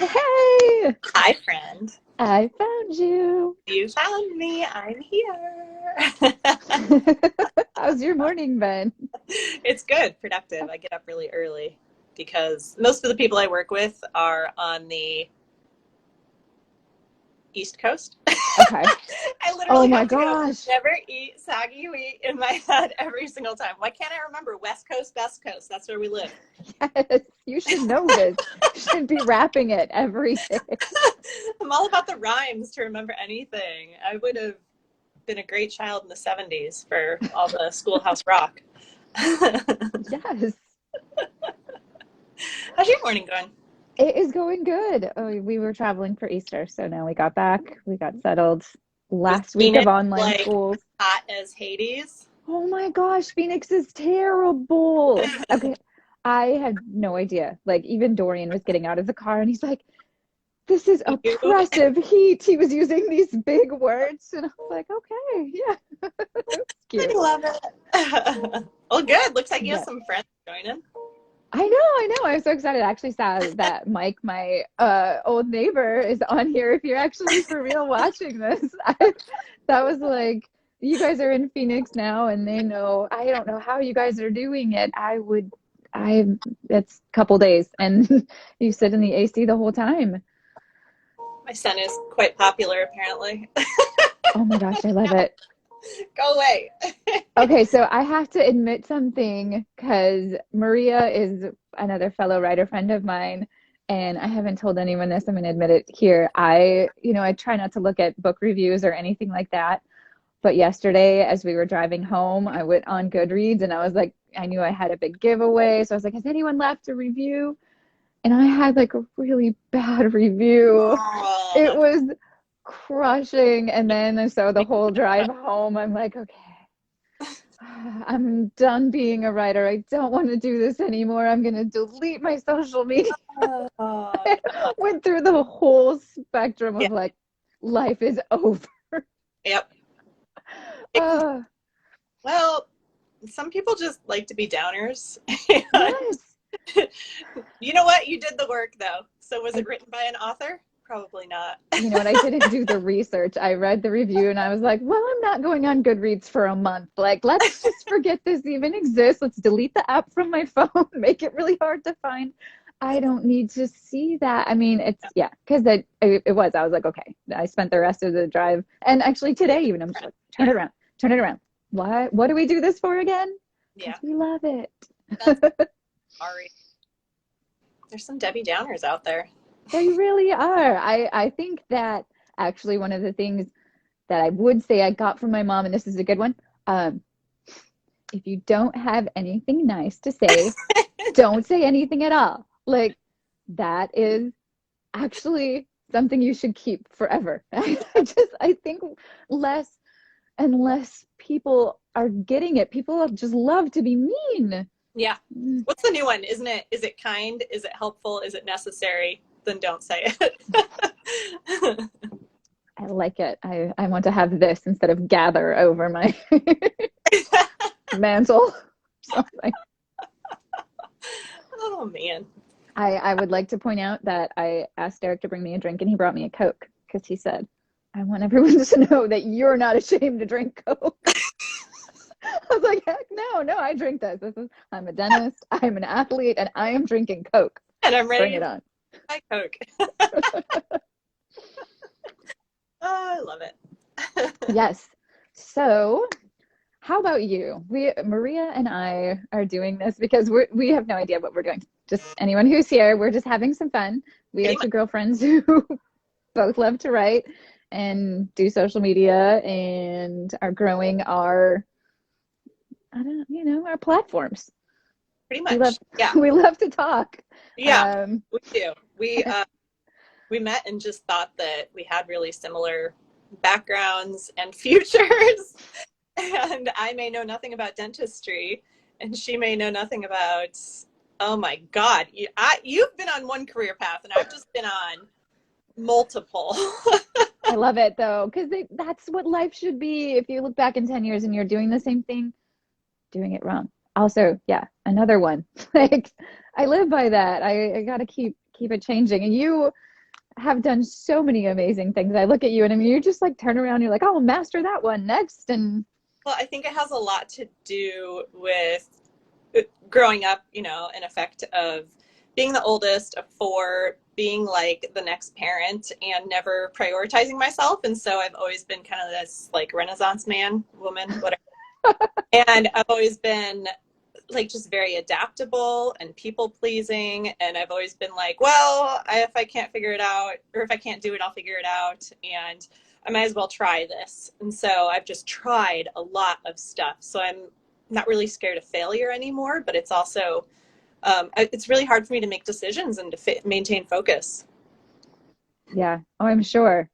Hey, Hi, friend. I found you. You found me. I'm here. How's your morning been? It's good, productive. I get up really early because most of the people I work with are on the East Coast. Okay. I Oh literally my have to go, gosh. never eat soggy wheat in my head every single time. Why can't I remember West Coast, Best Coast? That's where we live. Yes, you should know this. You should be rapping it every day. I'm all about the rhymes to remember anything. I would have been a great child in the 70s for all the Schoolhouse Rock. Yes, How's your morning going? it is going good. Oh, we were traveling for Easter, so now we got back. We got settled Was last week of Phoenix online like schools. hot as Hades? Oh my gosh, Phoenix is terrible. Okay, I had no idea. Like, even Dorian was getting out of the car and he's like, this is You, oppressive heat. He was using these big words, and I was like, okay, yeah, it's I cute. love it. Well, good. Looks like you have Yeah, some friends joining. I know. I'm so excited. I actually saw that Mike, my old neighbor, is on here. If you're actually for real watching this, that was like, you guys are in Phoenix now, and they know. I don't know how you guys are doing it. It's a couple days, and you sit in the AC the whole time. My son is quite popular, apparently. Oh my gosh, I love it. Go away. Okay, so I have to admit something because Maria is another fellow writer friend of mine, and I haven't told anyone this. I'm going to admit it here. I try not to look at book reviews or anything like that. But yesterday, as we were driving home, I went on Goodreads and I was like, I knew I had a big giveaway. So I was like, has anyone left a review? And I had like a really bad review. It Aw. was crushing. And then, so the whole drive home, I'm like, okay. I'm done being a writer. I don't want to do this anymore. I'm going to delete my social media. Oh, Went through the whole spectrum yeah. of like, life is over. Yep. Uh, Well, some people just like to be downers. yes. You know what? You did the work, though. So was it written by an author? Probably not. You know what? I didn't do the research. I read the review and I was like, well, I'm not going on Goodreads for a month. Like, let's just forget this even exists. Let's delete the app from my phone, make it really hard to find. I don't need to see that. I mean, yeah, because it was. I was like, okay. I spent the rest of the drive. And actually today, even, I'm just like, turn it around, turn it around. What do we do this for again? Yeah, Because we love it. that's sorry. There's some Debbie Downers out there. They really are. I think that actually one of the things that I would say I got from my mom, and this is a good one. Um, if you don't have anything nice to say, don't say anything at all. Like that is actually something you should keep forever. I think less and less people are getting it. People just love to be mean. Yeah. What's the new one? Isn't it? Is it kind? Is it helpful? Is it necessary? Then don't say it. I like it. I want to have this instead of gather over my mantle. Something. Oh man. I would like to point out that I asked Derek to bring me a drink and he brought me a Coke because he said, I want everyone to know that you're not ashamed to drink Coke. I was like, heck no, I drink this. I'm a dentist, I'm an athlete, and I am drinking Coke. And I'm Bring ready it to on. buy Coke. Oh, I love it. Yes. So, how about you? Maria and I are doing this because we have no idea what we're doing. Just anyone who's here, we're just having some fun. We are Pretty two much. girlfriends who both love to write and do social media and are growing our I don't know, our platforms. Pretty We love much. Yeah. we love to talk. Yeah. Um, We do. We met and just thought that we had really similar backgrounds and futures. And I may know nothing about dentistry, and she may know nothing about. Oh my God, you've been on one career path, and I've just been on multiple. I love it though, because that's what life should be. If you look back in 10 years and you're doing the same thing, doing it wrong. Also, yeah, another one. Like I live by that. I gotta keep it changing. And have done so many amazing things. I look at you and I mean, you just like turn around, you're like, oh, master that one next. And Well, I think it has a lot to do with growing up, an effect of being the oldest of four, being like the next parent and never prioritizing myself. And so I've always been kind of this like Renaissance man, woman, whatever. And I've always been like just very adaptable and people pleasing. And I've always been like, well, if I can't figure it out, or if I can't do it, I'll figure it out. And I might as well try this. And so I've just tried a lot of stuff. So I'm not really scared of failure anymore, but it's also, it's really hard for me to make decisions and to maintain focus. yeah, oh, I'm sure.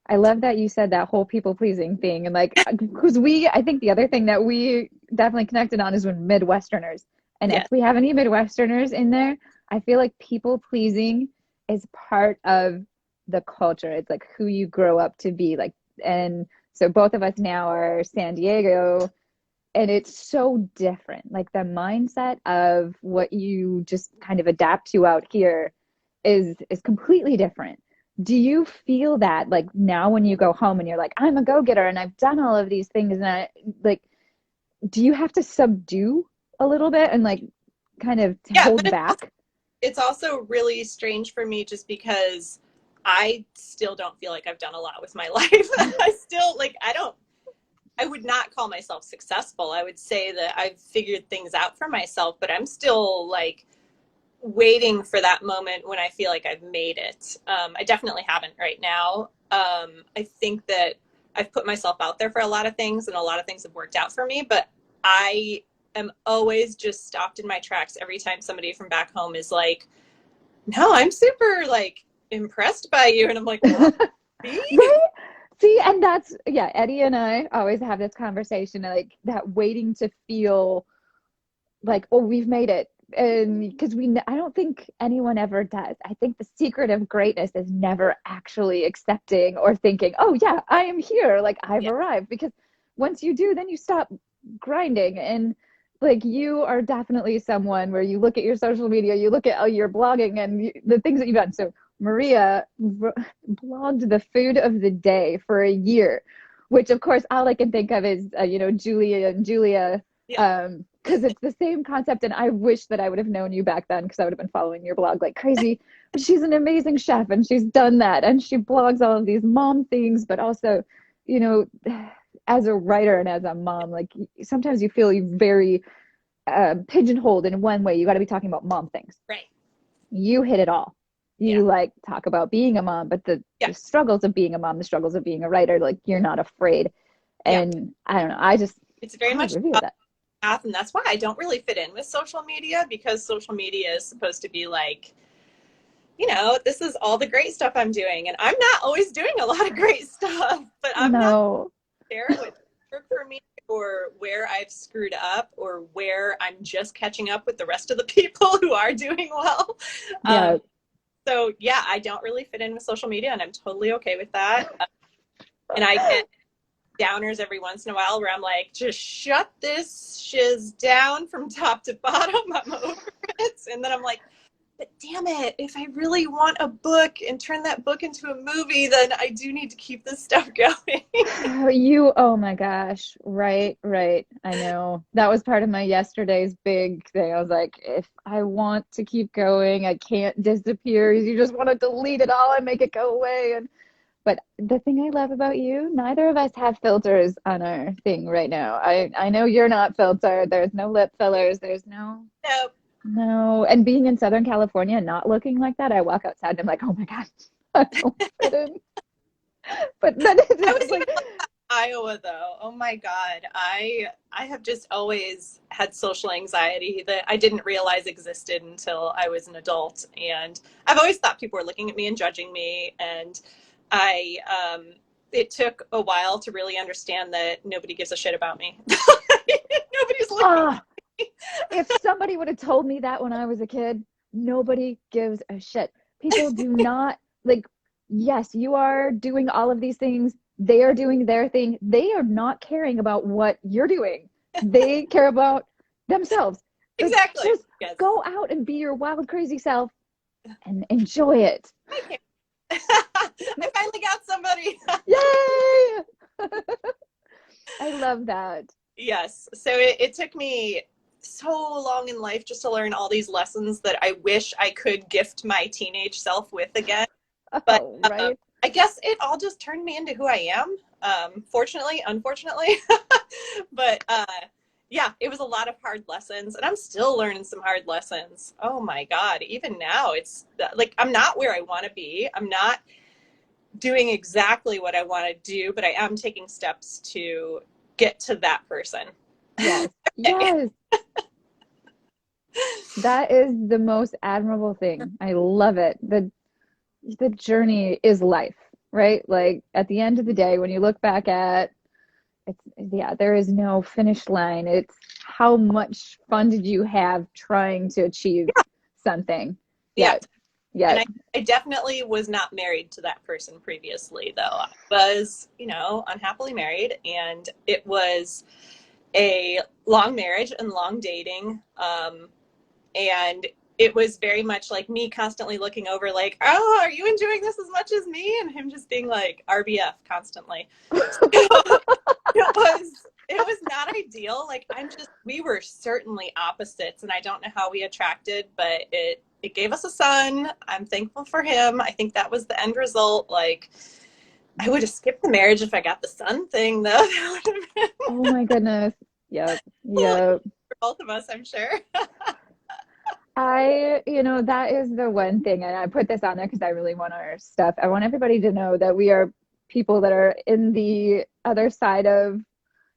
I love that you said that whole people pleasing thing. And like, because I think the other thing that we definitely connected on is when Midwesterners. And if Yes. we have any Midwesterners in there, I feel like people pleasing is part of the culture. It's like who you grow up to be. Like, and so both of us now are San Diego, and it's so different. Like the mindset of what you just kind of adapt to out here is completely different. Do you feel that like now when you go home and you're like, I'm a go-getter and I've done all of these things and I like, do you have to subdue a little bit and like kind of Yeah, but hold back? it's also really strange for me just because I still don't feel like I've done a lot with my life. I still like I would not call myself successful. I would say that I've figured things out for myself, but I'm still like waiting for that moment when I feel like I've made it. I definitely haven't right now. I think that I've put myself out there for a lot of things and a lot of things have worked out for me, but I am always just stopped in my tracks every time somebody from back home is like, no, I'm super like impressed by you. And I'm like, what? Me? Right? See, and that's, yeah, Eddie and I always have this conversation, like that waiting to feel like, oh, we've made it. And because I don't think anyone ever does. I think the secret of greatness is never actually accepting or thinking, oh, yeah, I am here. Like I've Yeah. arrived. Because once you do, then you stop grinding. And like you are definitely someone where you look at your social media, you look at your blogging and the things that you've done. So Maria blogged the food of the day for a year, which of course all I can think of is, Julia and Julia, Yeah. because it's the same concept. And I wish that I would have known you back then because I would have been following your blog like crazy. But she's an amazing chef and she's done that. And she blogs all of these mom things, but also, you know, as a writer and as a mom, like sometimes you feel very pigeonholed in one way. You got to be talking about mom things. Right. You hit it all. Yeah. You like talk about being a mom, but Yeah. the struggles of being a mom, the struggles of being a writer, like you're not afraid. Yeah. And I don't know, I just, It's very I much review that. path, and that's why I don't really fit in with social media, because social media is supposed to be like, this is all the great stuff I'm doing, and I'm not always doing a lot of great stuff, but I'm not No. there what worked for me or where I've screwed up or where I'm just catching up with the rest of the people who are doing well. Yeah. So yeah, I don't really fit in with social media, and I'm totally okay with that. And I get downers every once in a while where I'm like, just shut this shiz down from top to bottom. I'm over it. And then I'm like, but damn it, if I really want a book and turn that book into a movie, then I do need to keep this stuff going. Oh my gosh. Right, right. I know. That was part of my yesterday's big thing. I was like, if I want to keep going, I can't disappear. You just want to delete it all and make it go away. And but the thing I love about you, neither of us have filters on our thing right now. I know you're not filtered. There's no lip fillers. There's Nope. no. And being in Southern California, not looking like that, I walk outside and I'm like, oh my God, I don't fit in. But then it's I just was even like, like Iowa though. Oh my God. I have just always had social anxiety that I didn't realize existed until I was an adult. And I've always thought people were looking at me and judging me. And I it took a while to really understand that nobody gives a shit about me. Nobody's looking ah, if somebody would have told me that when I was a kid, nobody gives a shit. People do not like, yes, you are doing all of these things. They are doing their thing. They are not caring about what you're doing. They care about themselves. Like, exactly. just Yes. go out and be your wild, crazy self. and enjoy it. I can't. I finally got somebody. Yay! I love that. Yes. So it took me so long in life just to learn all these lessons that I wish I could gift my teenage self with again. But Oh, right? I guess it all just turned me into who I am. Fortunately, unfortunately. But yeah, it was a lot of hard lessons, and I'm still learning some hard lessons. Oh my God. Even now, it's like I'm not where I want to be. I'm not doing exactly what I want to do, but I am taking steps to get to that person. Yes. Yes. That is the most admirable thing. I love it. The journey is life, right? Like at the end of the day, when you look back at it's, yeah, there is no finish line. It's how much fun did you have trying to achieve something? Yeah. Yeah. Yeah. And I definitely was not married to that person previously, though. I was, unhappily married, and it was a long marriage and long dating. And it was very much like me constantly looking over, like, oh, are you enjoying this as much as me? And him just being like, RBF constantly. It was not ideal. Like we were certainly opposites, and I don't know how we attracted, but it gave us a son. I'm thankful for him. I think that was the end result. Like I would have skipped the marriage if I got the son thing, though. That would have been Oh my goodness. Yep. holy Yep. for both of us, I'm sure. That is the one thing, and I put this on there because I really want our stuff. I want everybody to know that we are people that are in the other side of,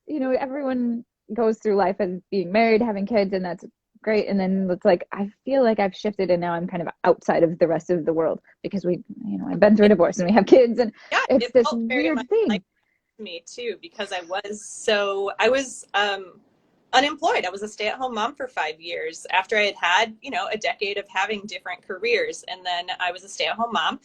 everyone goes through life as being married, having kids, and that's great. And then it's like, I feel like I've shifted and now I'm kind of outside of the rest of the world because I've been through a divorce and we have kids, and Yeah, it's it this felt very much weird like thing. me too, because I was unemployed. I was a stay-at-home mom for 5 years after I had a decade of having different careers, and then I was a stay-at-home mom.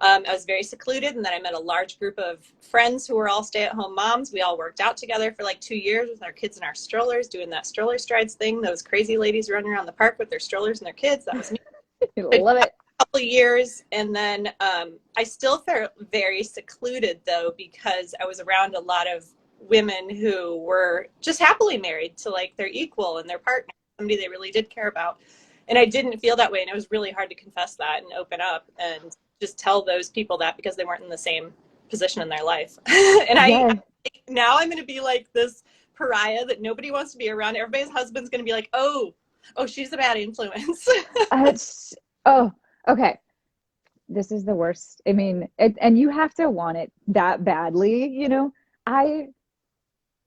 I was very secluded, and then I met a large group of friends who were all stay-at-home moms. We all worked out together for like 2 years with our kids in our strollers, doing that stroller strides thing. Those crazy ladies running around the park with their strollers and their kids. That was me. I love it. Couple of years, and then I still felt very secluded, though, because I was around a lot of women who were just happily married to like their equal and their partner, somebody they really did care about. And I didn't feel that way, and it was really hard to confess that and open up and just tell those people that because they weren't in the same position in their life. And Yes. now I'm going to be like this pariah that nobody wants to be around. Everybody's husband's going to be like, oh, she's a bad influence. It's, oh, okay. This is the worst. I mean, and you have to want it that badly, I,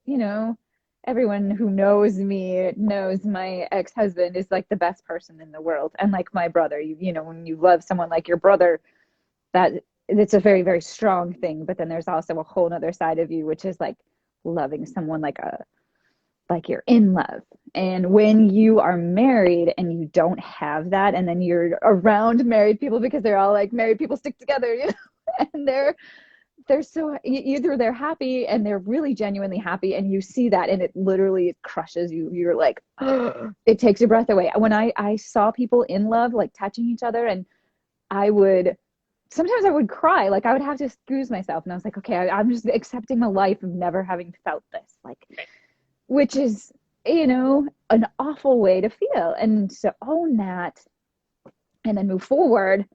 you know, everyone who knows me knows my ex-husband is like the best person in the world. And like my brother, when you love someone like your brother, that it's a very, very strong thing. But then there's also a whole other side of you, which is like loving someone like you're in love. And when you are married and you don't have that, and then you're around married people because they're all like married people stick together, and they're so either they're happy and they're really genuinely happy, and you see that and it literally crushes you. You're like, oh, it takes your breath away. When I saw people in love, like touching each other, and I would sometimes I would cry, like I would have to excuse myself, and I was like, okay, I'm just accepting the life of never having felt this, like, which is, an awful way to feel. And to own that and then move forward,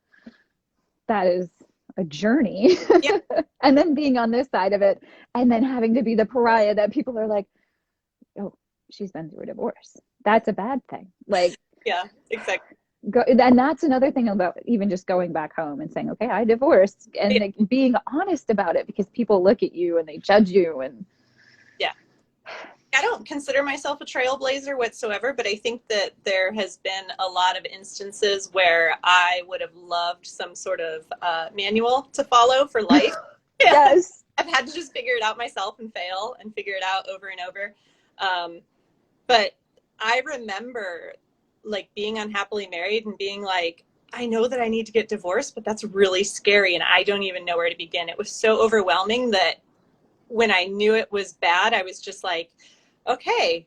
that is a journey. Yeah, And then being on this side of it and then having to be the pariah that people are like, oh, she's been through a divorce. That's a bad thing. Like, yeah, exactly. and that's another thing about even just going back home and saying, okay, I divorced, and Yeah. like being honest about it, because people look at you and they judge you. And Yeah. I don't consider myself a trailblazer whatsoever, but I think that there has been a lot of instances where I would have loved some sort of manual to follow for life. Yeah. yes. I've had to just figure it out myself and fail and figure it out over and over. But I remember like being unhappily married and being like, I know that I need to get divorced, but that's really scary and I don't even know where to begin. It was so overwhelming that when I knew it was bad, I was just like, okay,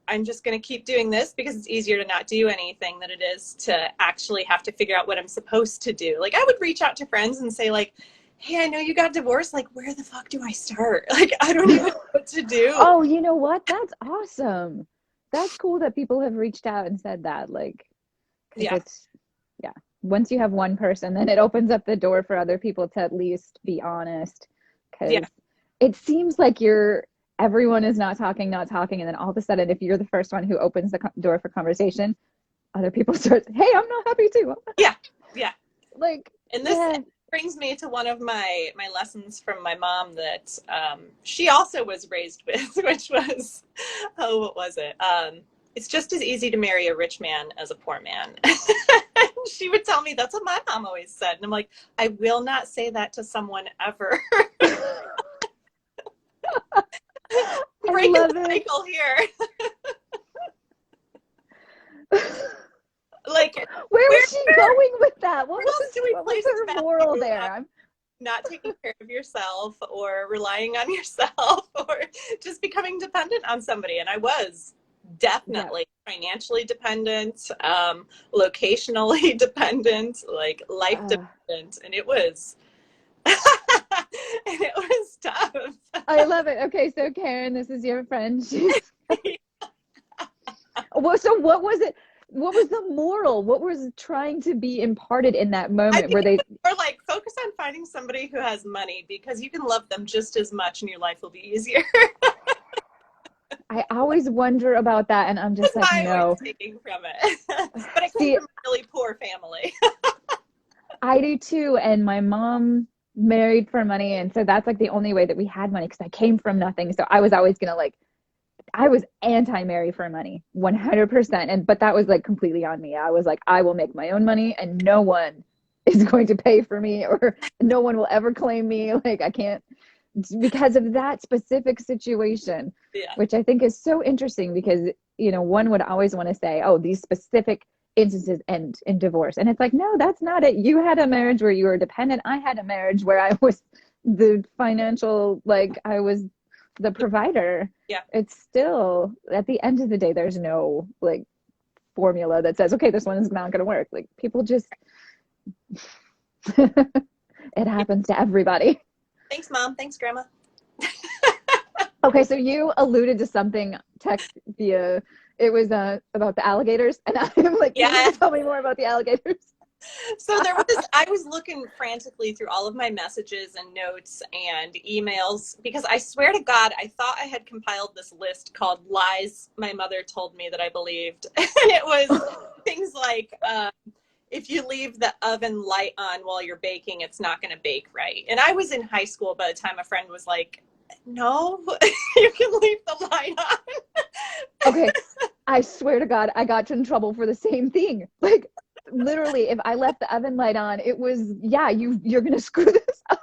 I'm just going to keep doing this because it's easier to not do anything than it is to actually have to figure out what I'm supposed to do. Like I would reach out to friends and say like, hey, I know you got divorced. Like, where the fuck do I start? Like, I don't even know what to do. Oh, you know what? That's awesome. That's cool that people have reached out and said that. Like, because Yeah. it's, yeah, once you have one person, then it opens up the door for other people to at least be honest. Yeah. Because it seems like everyone is not talking, not talking. And then all of a sudden, if you're the first one who opens the door for conversation, other people start, hey, I'm not happy too. Yeah. Yeah. Like, And this yeah. brings me to one of my lessons from my mom that she also was raised with, which was, oh, what was it? It's just as easy to marry a rich man as a poor man. She would tell me that's what my mom always said. And I'm like, I will not say that to someone ever. I Breaking love the it. cycle here. Like, Where where, was she going with that? where else do we What was place her moral value on there? not taking care of yourself or relying on yourself or just becoming dependent on somebody? And I was Yeah. definitely financially dependent, locationally dependent, like life Uh, dependent, and it was and it was tough. I love it. Okay, so Karen, this is your friend. She's well, so what was it? What was the moral? What was trying to be imparted in that I moment think where they or like focus on finding somebody who has money because you can love them just as much and your life will be easier. I always wonder about that and I'm just That's like, my way no. of taking from it. But I came See, from a really poor family. I do too, and my mom married for money, and so that's like the only way that we had money because I came from nothing. So I was always gonna like I was anti-marry for money, 100%. And but that was like completely on me. I was like, I will make my own money and no one is going to pay for me or no one will ever claim me. Like I can't because of that specific situation, Yeah. which I think is so interesting because, one would always want to say, oh, these specific instances end in divorce. And it's like, no, that's not it. You had a marriage where you were dependent. I had a marriage where I was the financial, like I was the provider. Yeah. It's still at the end of the day, there's no like formula that says, okay, this one is not going to work. Like people just, it happens to everybody. Thanks, Mom. Thanks, Grandma. Okay, so you alluded to something text via it was about the alligators, and I'm like, Yeah. please tell me more about the alligators. So I was looking frantically through all of my messages and notes and emails because I swear to God, I thought I had compiled this list called Lies My Mother Told Me That I Believed. And it was things like, if you leave the oven light on while you're baking, it's not going to bake right. And I was in high school by the time a friend was like, no, you can leave the light on. Okay, I swear to God, I got in trouble for the same thing. Like literally, if I left the oven light on, it was yeah, you're gonna screw this up.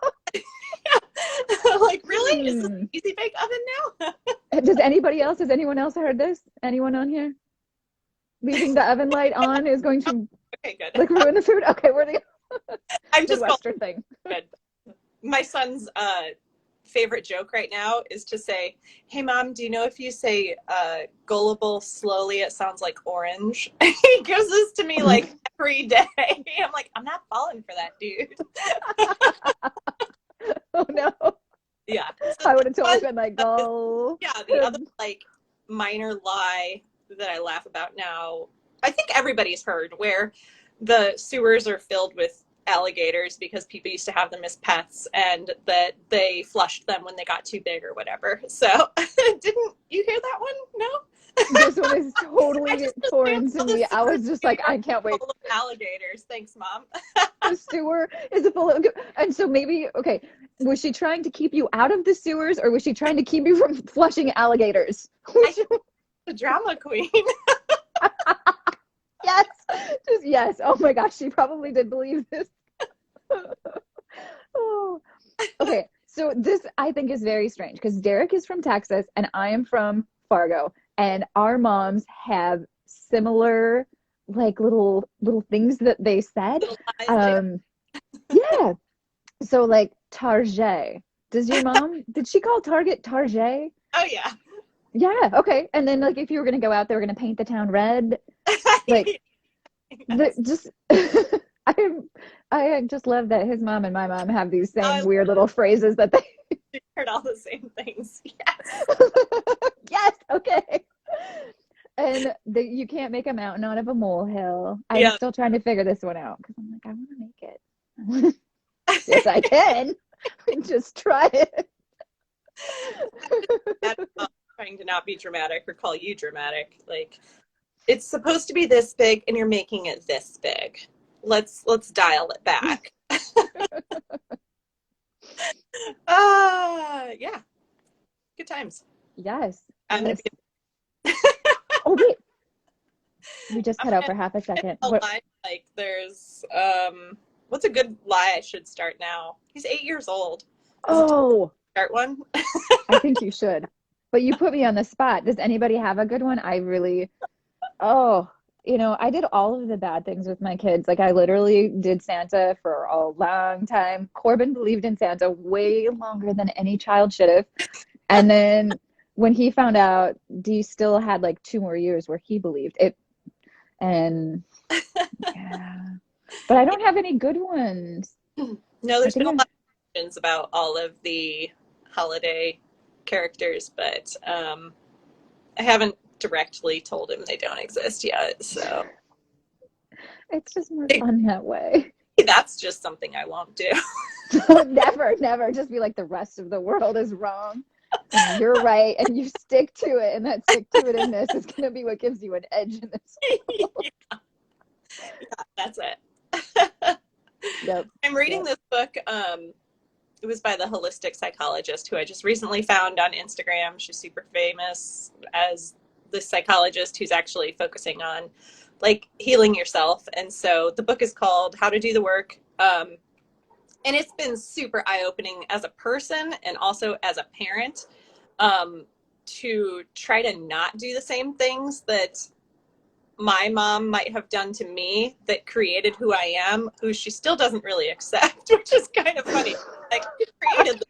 Like, really? Is this an easy bake oven now? Has anyone else heard this? Anyone on here? Leaving the oven light on is going to Okay, good. like ruin the food? Okay, we're the I'm just Midwestern thing. good. My son's favorite joke right now is to say, hey, Mom, do you know if you say gullible slowly, it sounds like orange? He gives this to me like every day. I'm like, I'm not falling for that, dude. Oh no. Yeah. So I would have totally been like, go. yeah, the other like minor lie that I laugh about now, I think everybody's heard, where the sewers are filled with alligators because people used to have them as pets and that they flushed them when they got too big or whatever. So didn't you hear that one? No? This one is I totally just foreign assumed to all the me. I sewers was just in New like, York I can't were wait. full of alligators. Thanks, Mom. The sewer is full of, and so maybe, okay, was she trying to keep you out of the sewers or was she trying to keep you from flushing alligators? I think the drama queen. Yes, just yes. Oh my gosh, she probably did believe this. Oh. Okay, so this I think is very strange because Derek is from Texas and I am from Fargo, and our moms have similar like little things that they said. Little lies there. Um, yeah. So like Target. Did she call Target Target? Oh yeah. Yeah, okay. And then like if you were gonna go out, they were gonna paint the town red. Like the Yes. just I I just love that his mom and my mom have these same I weird little phrases that they heard all the same things. Yes. yes, okay. And you can't make a mountain out of a molehill. I'm Yeah. still trying to figure this one out because I'm like, I want to make it. Yes, I can. Just try it. Trying to not be dramatic or call you dramatic. Like it's supposed to be this big and you're making it this big. Let's dial it back. Yeah. Good times. Yes, I'm gonna yes. be Oh wait, we just I'm cut out gonna for half a second. a What? lie like there's what's a good lie I should start now? He's 8 years old. Is it time Oh, to start one? I think you should. But you put me on the spot. Does anybody have a good one? I really, oh, I did all of the bad things with my kids. Like I literally did Santa for a long time. Corbin believed in Santa way longer than any child should have. And then when he found out, Dee still had like 2 more years where he believed it. And yeah, but I don't have any good ones. No, I there's been think a lot I'm, of questions about all of the holiday characters, but I haven't directly told him they don't exist yet. So it's just more fun that way. that's just something I won't do. Never, never just be like the rest of the world is wrong and you're right and you stick to it and that stick to it-ness is going to be what gives you an edge in this world. Yeah, that's it. Yep, I'm reading yep. this book. It was by the holistic psychologist who I just recently found on Instagram. She's super famous as this psychologist who's actually focusing on like healing yourself. And so the book is called How to Do the Work. And it's been super eye-opening as a person and also as a parent, to try to not do the same things that my mom might have done to me that created who I am, who she still doesn't really accept, which is kind of funny. Like, who created this?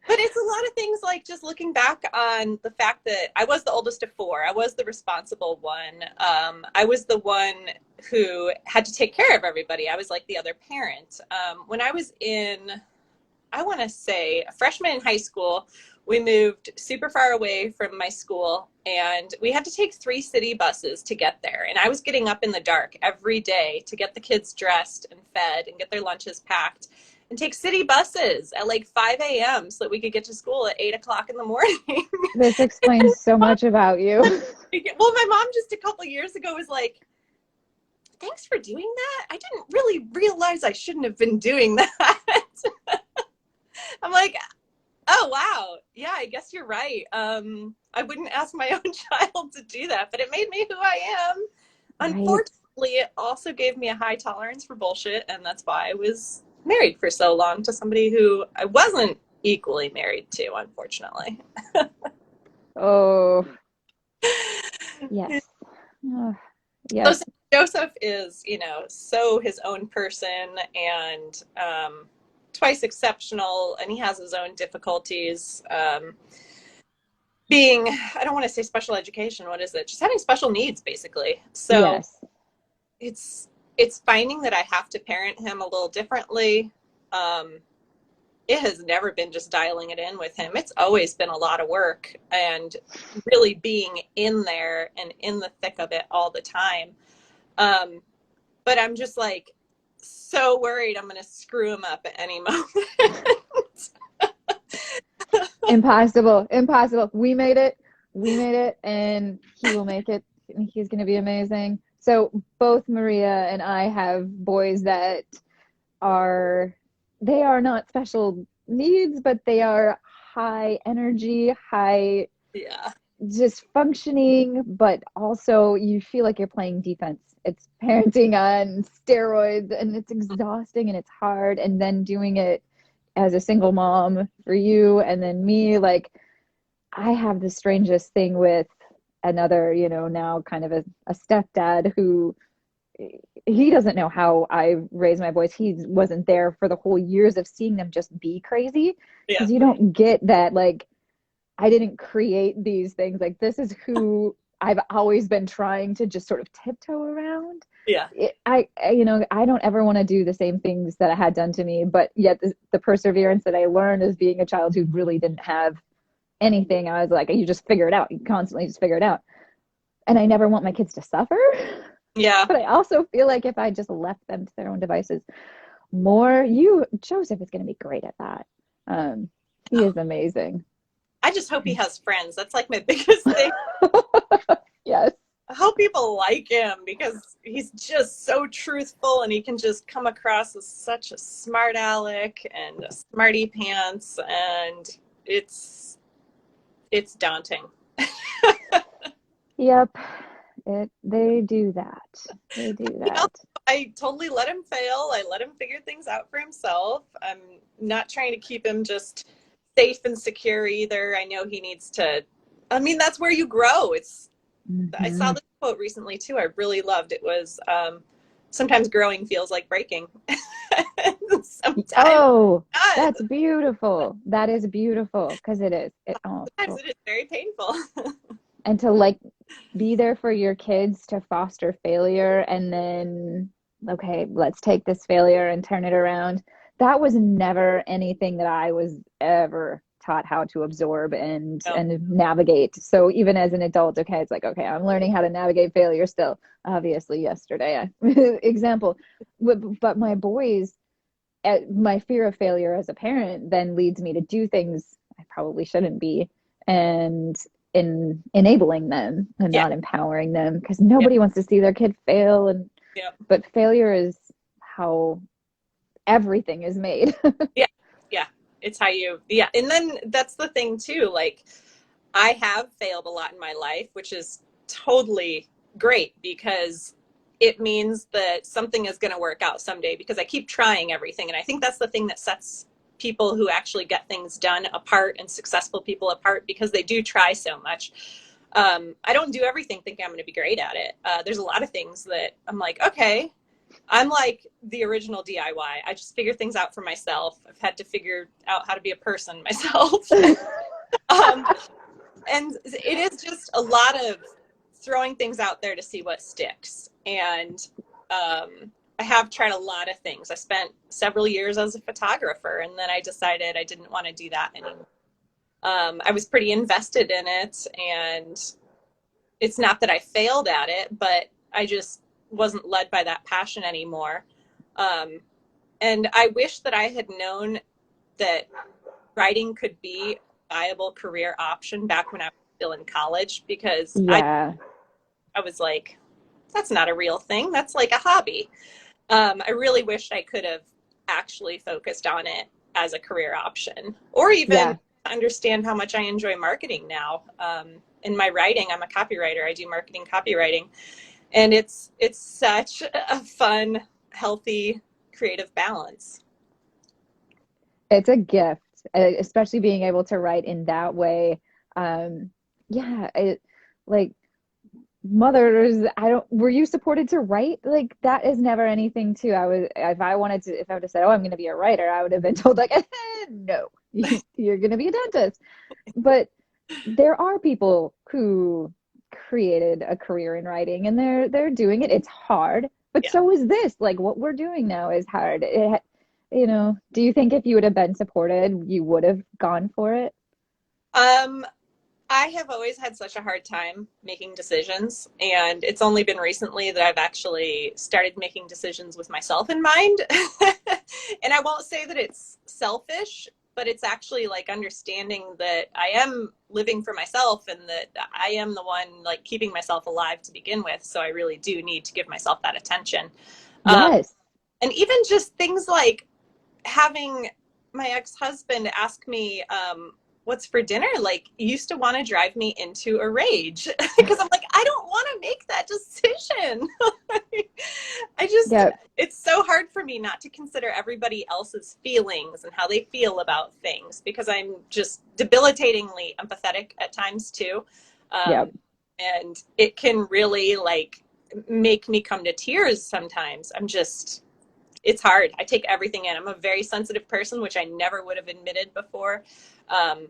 But it's a lot of things like just looking back on the fact that I was the oldest of four. I was the responsible one. I was the one who had to take care of everybody. I was like the other parent. When I was I want to say, a freshman in high school, we moved super far away from my school and we had to take 3 city buses to get there. And I was getting up in the dark every day to get the kids dressed and fed and get their lunches packed and take city buses at like 5 a.m. so that we could get to school at 8 o'clock in the morning. This explains so much about you. Well, my mom just a couple years ago was like, thanks for doing that. I didn't really realize I shouldn't have been doing that. I'm like, oh, wow. Yeah, I guess you're right. I wouldn't ask my own child to do that, but it made me who I am. Right. Unfortunately, it also gave me a high tolerance for bullshit, and that's why I was married for so long to somebody who I wasn't equally married to, unfortunately. Oh, yes. Oh, So yep. Joseph is, so his own person and twice exceptional, and he has his own difficulties. Being, I don't want to say special education, what is it? Just having special needs, basically. So Yes. it's finding that I have to parent him a little differently. It has never been just dialing it in with him. It's always been a lot of work and really being in there and in the thick of it all the time. But I'm just like so worried I'm going to screw him up at any moment. Impossible. Impossible. We made it. We made it, and he will make it. He's going to be amazing. So both Maria and I have boys that they are not special needs, but they are high energy, high Yeah. just functioning, but also you feel like you're playing defense. It's parenting on steroids and it's exhausting and it's hard. And then doing it as a single mom for you and then me, like I have the strangest thing with another, now kind of a stepdad who he doesn't know how I raised my boys. He wasn't there for the whole years of seeing them just be crazy Yeah. because you don't get that like I didn't create these things. Like, this is who I've always been trying to just sort of tiptoe around. Yeah. I don't ever want to do the same things that I had done to me, but yet the perseverance that I learned as being a child who really didn't have anything, I was like, you just figure it out. You constantly just figure it out. And I never want my kids to suffer. Yeah. But I also feel like if I just left them to their own devices Joseph is going to be great at that. He is amazing. I just hope he has friends. That's like my biggest thing. Yes. I hope people like him because he's just so truthful and he can just come across as such a smart aleck and a smarty pants, and it's daunting. Yep. They do that. They do You know, that. I totally let him fail. I let him figure things out for himself. I'm not trying to keep him just safe and secure either. I know he needs to, I mean, that's where you grow. I saw Mm-hmm. this quote recently too. I really loved it. Was sometimes growing feels like breaking. Sometimes Oh, it that's beautiful. That is beautiful because it is. sometimes it is very painful. And to like be there for your kids to foster failure and then, okay, let's take this failure and turn it around. That was never anything that I was ever taught how to absorb No. and navigate. So even as an adult, okay, it's like, okay, I'm learning how to navigate failure still. Obviously, yesterday, example, but my boys, my fear of failure as a parent then leads me to do things I probably shouldn't be, and in enabling them and Yeah. not empowering them because Yeah. nobody wants to see their kid fail. And Yeah. but failure is how everything is made. Yeah. Yeah. It's how you, yeah. And then that's the thing too. Like, I have failed a lot in my life, which is totally great because it means that something is going to work out someday because I keep trying everything. And I think that's the thing that sets people who actually get things done apart and successful people apart because they do try so much. I don't do everything thinking I'm going to be great at it. There's a lot of things that I'm like, okay, I'm like the original DIY. I just figure things out for myself. I've had to figure out how to be a person myself. um, and it is just a lot of throwing things out there to see what sticks. And I have tried a lot of things. I spent several years as a photographer, and then I decided I didn't want to do that anymore. I was pretty invested in it, and it's not that I failed at it, but I just wasn't led by that passion anymore. Um, and I wish that I had known that writing could be a viable career option back when I was still in college because Yeah. I was like, that's not a real thing. That's like a hobby. I really wished I could have actually focused on it as a career option or even Yeah. understand how much I enjoy marketing now. In my writing, I'm a copywriter. I do marketing copywriting, and it's such a fun, healthy, creative balance. It's a gift, especially being able to write in that way. Um, yeah, like mothers, I don't, were you supported to write? Like that is never anything too. If I would have said, oh, I'm going to be a writer, I would have been told like, no, you're going to be a dentist. But there are people who created a career in writing and they're doing it. It's hard, but Yeah. so is this. Like what we're doing now is hard. Do you think if you would have been supported, you would have gone for it? Um, I have always had such a hard time making decisions, and it's only been recently that I've actually started making decisions with myself in mind. And I won't say that it's selfish, but it's actually like understanding that I am living for myself and that I am the one like keeping myself alive to begin with. So I really do need to give myself that attention. Um, Yes. and even just things like having my ex-husband ask me what's for dinner like used to want to drive me into a rage because I'm like, I don't want to make that decision. I just, Yep. it's so hard for me not to consider everybody else's feelings and how they feel about things because I'm just debilitatingly empathetic at times too. Yep. And it can really like make me come to tears sometimes. It's hard. I take everything in. I'm a very sensitive person, which I never would have admitted before. Um,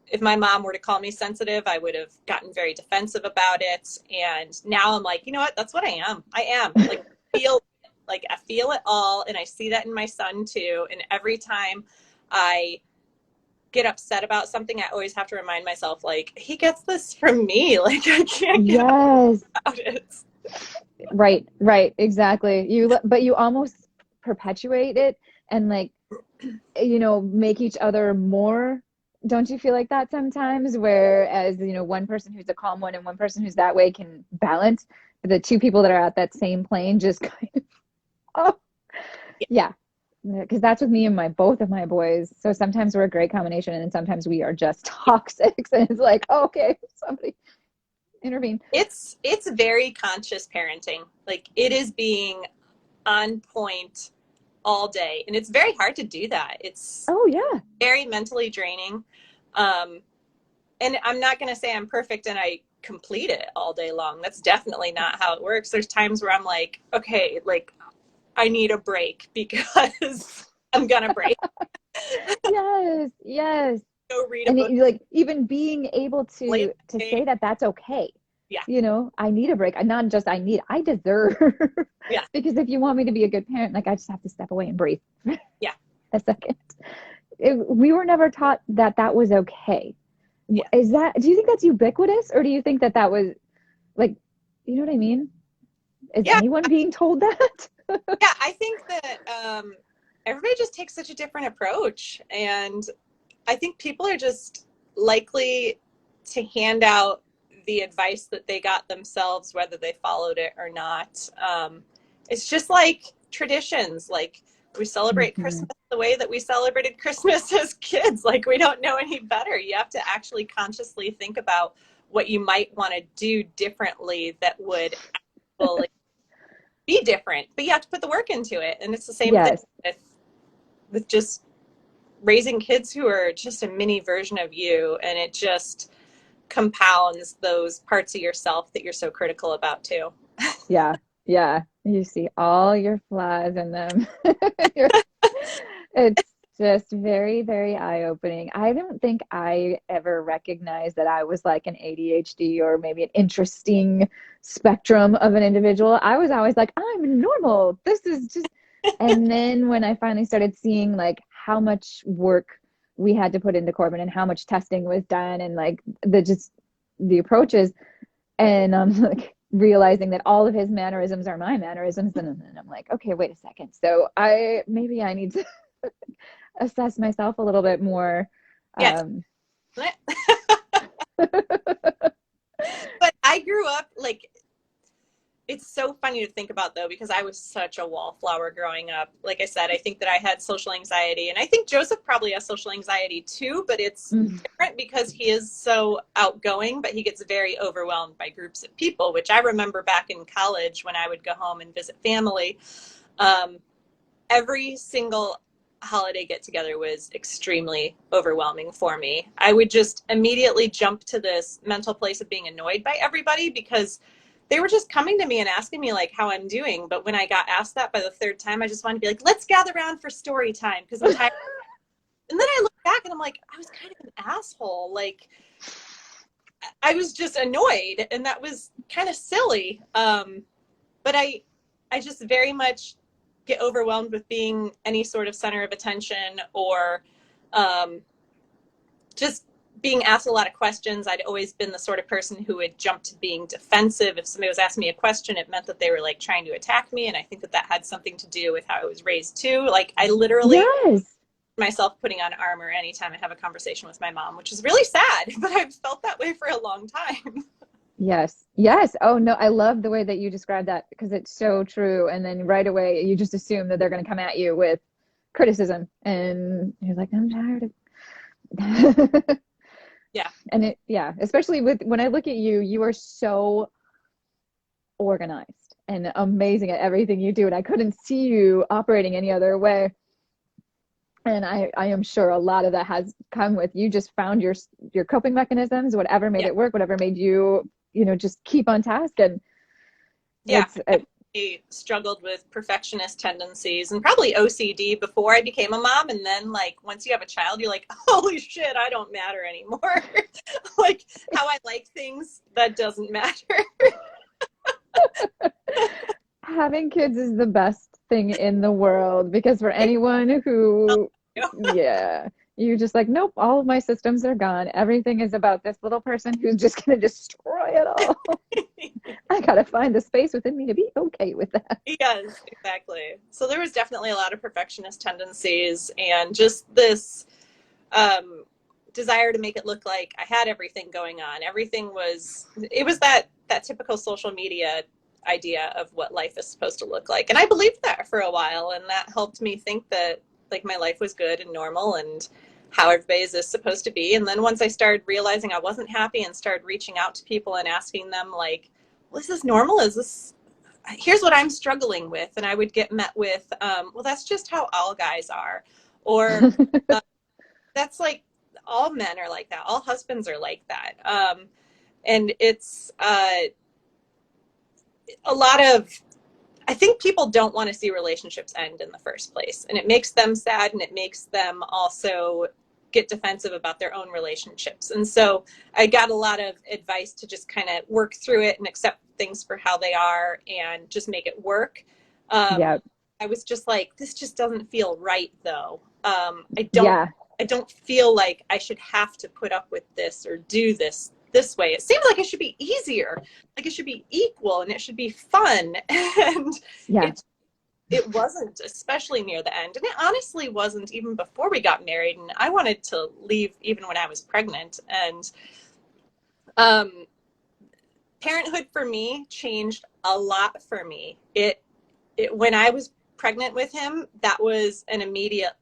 if my mom were to call me sensitive, I would have gotten very defensive about it. And now I'm like, you know what? That's what I am. I am like, feel like I feel it all. And I see that in my son too. And every time I get upset about something, I always have to remind myself, like, he gets this from me. Like, I can't get Yes. about it. Right, right, exactly. But you almost perpetuate it and like, make each other more. Don't you feel like that sometimes? Whereas, one person who's a calm one and one person who's that way can balance, but the two people that are at that same plane just kind of, oh, yeah. Because that's with me and both of my boys. So sometimes we're a great combination, and then sometimes we are just toxic. And it's like, oh, okay, somebody intervene. It's very conscious parenting. Like, it is being on point all day, and it's very hard to do that. It's Oh yeah. very mentally draining. Um, and I'm not going to say I'm perfect and I complete it all day long. That's definitely not how it works. There's times where I'm like, okay, like, I need a break because I'm going to break. Yes, yes. Go read a And book. like even being able Play to the game. say that that's okay. Yeah. I need a break. Not just I deserve. Yeah. Because if you want me to be a good parent, like I just have to step away and breathe Yeah. a second. We were never taught that that was okay. Yeah. Do you think that's ubiquitous, or do you think that that was like, you know what I mean? Is Yeah. anyone being told that? Yeah. I think that everybody just takes such a different approach. And I think people are just likely to hand out the advice that they got themselves, whether they followed it or not. It's just like traditions. Like, we celebrate Mhm. Christmas the way that we celebrated Christmas as kids. Like, we don't know any better. You have to actually consciously think about what you might want to do differently that would actually be different, but you have to put the work into it. And it's the same thing Yes. with just raising kids who are just a mini version of you, and it just compounds those parts of yourself that you're so critical about too. Yeah. Yeah. You see all your flaws in them. It's just very, very eye-opening. I don't think I ever recognized that I was like an ADHD or maybe an interesting spectrum of an individual. I was always like, I'm normal. This is just, and then when I finally started seeing like how much work we had to put into Corbin and how much testing was done and like the approaches, and like realizing that all of his mannerisms are my mannerisms, and then I'm like, okay, wait a second. So I need to assess myself a little bit more. Yes. Um, But I grew up like, it's so funny to think about though, because I was such a wallflower growing up. Like I said, I think that I had social anxiety, and I think Joseph probably has social anxiety too, but it's mm, different because he is so outgoing, but he gets very overwhelmed by groups of people, which I remember back in college when I would go home and visit family. Um, every single holiday get together was extremely overwhelming for me. I would just immediately jump to this mental place of being annoyed by everybody because they were just coming to me and asking me like how I'm doing. But when I got asked that by the third time, I just wanted to be like, let's gather around for story time because I'm tired. And then I look back and I'm like, I was kind of an asshole. Like, I was just annoyed, and that was kind of silly. But I just very much get overwhelmed with being any sort of center of attention, or um, just being asked a lot of questions. I'd always been the sort of person who would jump to being defensive. If somebody was asking me a question, it meant that they were like trying to attack me. And I think that that had something to do with how I was raised too. Like, I literally yes, myself putting on armor anytime I have a conversation with my mom, which is really sad, but I've felt that way for a long time. yes, yes. Oh no, I love the way that you described that because it's so true. And then right away, you just assume that they're going to come at you with criticism, and you're like, I'm tired of. Yeah. And yeah, especially with when I look at you, you are so organized and amazing at everything you do, and I couldn't see you operating any other way. And I am sure a lot of that has come with you just found your coping mechanisms, whatever made Yeah. it work, whatever made you, just keep on task. And Yeah. it's struggled with perfectionist tendencies and probably OCD before I became a mom. And then, like, once you have a child, you're like, holy shit, I don't matter anymore. Like, how I like things, that doesn't matter. Having kids is the best thing in the world because for anyone who, yeah, you're just like, nope, all of my systems are gone. Everything is about this little person who's just going to destroy it all. I got to find the space within me to be okay with that. Yes, exactly. So there was definitely a lot of perfectionist tendencies and just this desire to make it look like I had everything going on. It was that typical social media idea of what life is supposed to look like. And I believed that for a while, and that helped me think that like my life was good and normal and how everybody's is supposed to be. And then once I started realizing I wasn't happy and started reaching out to people and asking them like, well, is this normal? Here's what I'm struggling with. And I would get met with, well, that's just how all guys are. Or that's like, all men are like that. All husbands are like that. And it's a lot of, I think people don't want to see relationships end in the first place. And it makes them sad, and it makes them also get defensive about their own relationships. And so I got a lot of advice to just kind of work through it and accept things for how they are and just make it work. Yeah. I was just like, this just doesn't feel right though. Yeah. I don't feel like I should have to put up with this or do this way. It seems like it should be easier, like it should be equal and it should be fun. And Yeah. it wasn't, especially near the end. And it honestly wasn't even before we got married. And I wanted to leave even when I was pregnant. And parenthood for me changed a lot for me. When I was pregnant with him, that was an immediate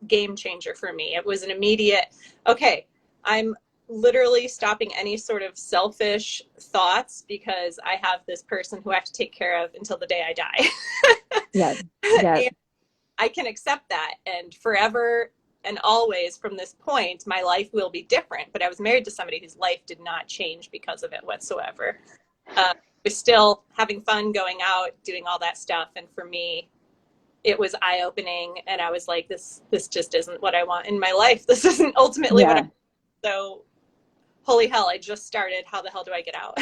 game changer for me. It was an immediate, okay, I'm literally stopping any sort of selfish thoughts because I have this person who I have to take care of until the day I die. Yeah. Yeah. And I can accept that. And forever and always from this point, my life will be different. But I was married to somebody whose life did not change because of it whatsoever. Was still having fun, going out, doing all that stuff. And for me, it was eye-opening. And I was like, this just isn't what I want in my life. This isn't ultimately what I want. So holy hell, I just started. How the hell do I get out?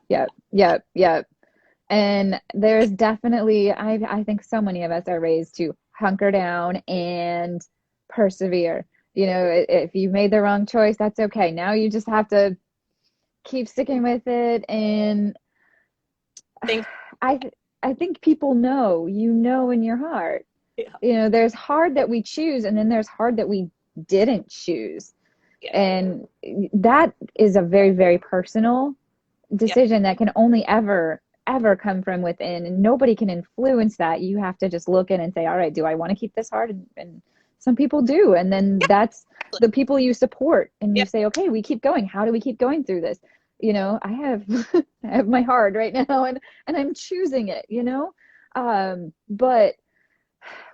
Yep. And there's definitely, I think so many of us are raised to hunker down and persevere. You know, if you made the wrong choice, that's okay. Now you just have to keep sticking with it. And I think people know, you know, in your heart, you know, there's hard that we choose, and then there's hard that we didn't choose. And that is a very, very personal decision that can only ever come from within, and nobody can influence that. You have to just look in and say, all right, do I want to keep this hard? And some people do, and then that's the people you support, and you say, okay, we keep going. How do we keep going through this? You know, I have I have my hard right now, and I'm choosing it, you know. But